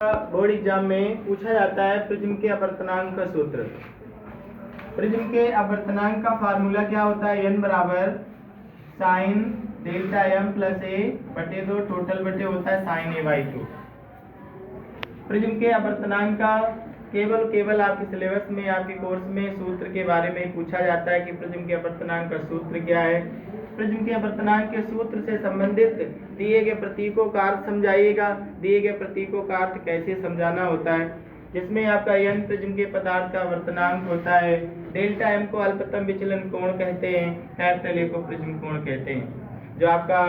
Board exam में पूछा जाता है प्रिज्म के अपवर्तनांक का सूत्र। प्रिज्म के अपवर्तनांक का फार्मूला क्या होता है? n बराबर साइन डेल्टा m प्लस ए बटे 2 टोटल बटे होता है साइन ए बाई 2। प्रिज्म के अपवर्तनांक का केवल आपके सिलेबस में आपके कोर्स में सूत्र के बारे में पूछा जाता है कि प्रिज्म के अपवर्तनांक का सूत्र क्या है। प्रिज्म के अपवर्तनांक के सूत्र से संबंधित दिए गए प्रतीकों का अर्थ समझाइएगा। दिए गए प्रतीकों का अर्थ कैसे समझाना होता है, जिसमें आपका n प्रिज्म के पदार्थ का अपवर्तनांक होता है, डेल्टा m को अल्पतम विचलन कोण कहते हैं, कैपिटल A को प्रिज्म कोण कहते हैं। जो आपका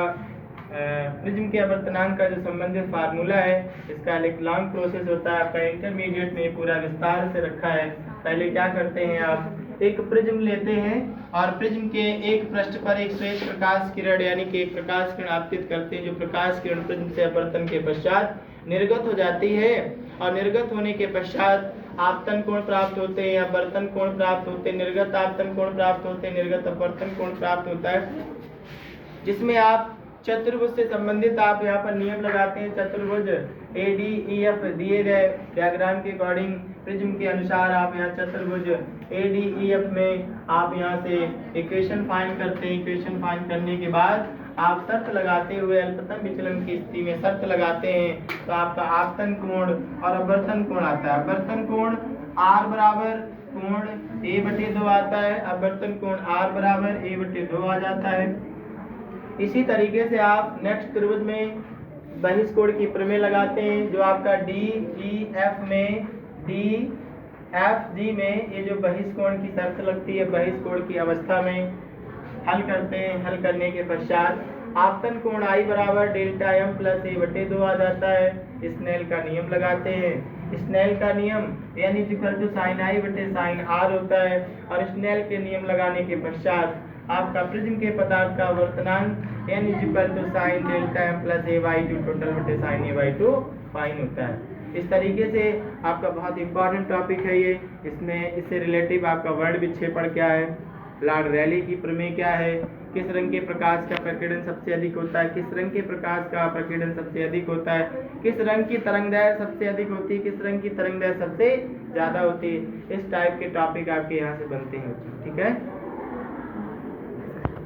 प्रिज्म के अपवर्तनांक का जो संबंधित फार्मूला है, इसका एक लॉन्ग प्रोसेस होता है। आपका इंटरमीडिएट में पूरा विस्तार से रखा है। पहले क्या करते हैं, आप एक प्रिज्म लेते हैं और प्रिज्म के एक पृष्ठ पर एक श्वेत प्रकाश किरण यानी कि एक प्रकाश किरण आपतित करते हैं। जो प्रकाश किरण प्रिज्म से अपवर्तन के पश्चात निर्गत हो जाती है और निर्गत होने के पश्चात आपतन कोण प्राप्त होते हैं, अपवर्तन कोण प्राप्त होते हैं, निर्गत आपतन कोण प्राप्त होते हैं, निर्गत अपवर्तन कोण प्राप्त होता है, जिसमें आप चतुर्भुज से संबंधित आप यहाँ पर नियम लगाते हैं। चतुर्भुज ADEF दिए गए डायग्राम के अकॉर्डिंग प्रिज्म के अनुसार आप यहाँ चतुर्भुज ADEF में आप यहाँ से इक्वेशन फाइंड करते हैं। इक्वेशन फाइंड करने के बाद आप शर्त लगाते हुए अल्पतम विचलन की स्थिति में शर्त लगाते हैं तो आपका आपतन कोण और अपवर्तन कोण आता है। अपवर्तन कोण R बराबर कोण A/2 आता है, अपवर्तन कोण R बराबर A/2 आ जाता है। इसी तरीके से आप नेक्स्ट त्रिभुज में बहिष्कोण की प्रमेय लगाते हैं। जो आपका DEF में DFG में ये जो बहिष्कोण की शर्त लगती है, बहिष्कोण की अवस्था में हल करते हैं। हल करने के पश्चात आपतन कोण I बराबर डेल्टा m प्लस A/2 आ जाता है। स्नेल का नियम लगाते हैं। स्नेल का नियम यानी साइन I बटे साइन R होता है और स्नेल के नियम लगाने के पश्चात आपका प्रिज्म के पदार्थ का अपवर्तनांक n sine delta m plus A/2 total बटे साइन A/2 फाइन होता है। इस तरीके से आपका बहुत इंपॉर्टेंट टॉपिक है ये। इसमें इससे रिलेटिव आपका वर्ड विक्षेपण क्या है, लॉर्ड रैली की प्रमेय क्या है, किस रंग के प्रकाश का प्रकीर्णन सबसे अधिक होता है, किस रंग के प्रकाश का प्रकीर्णन सबसे अधिक होता है, किस रंग की तरंगदैर्घ्य सबसे अधिक होती है, किस रंग की तरंगदैर्घ्य सबसे ज्यादा होती है। इस टाइप के टॉपिक आपके यहाँ से बनते हैं। ठीक है।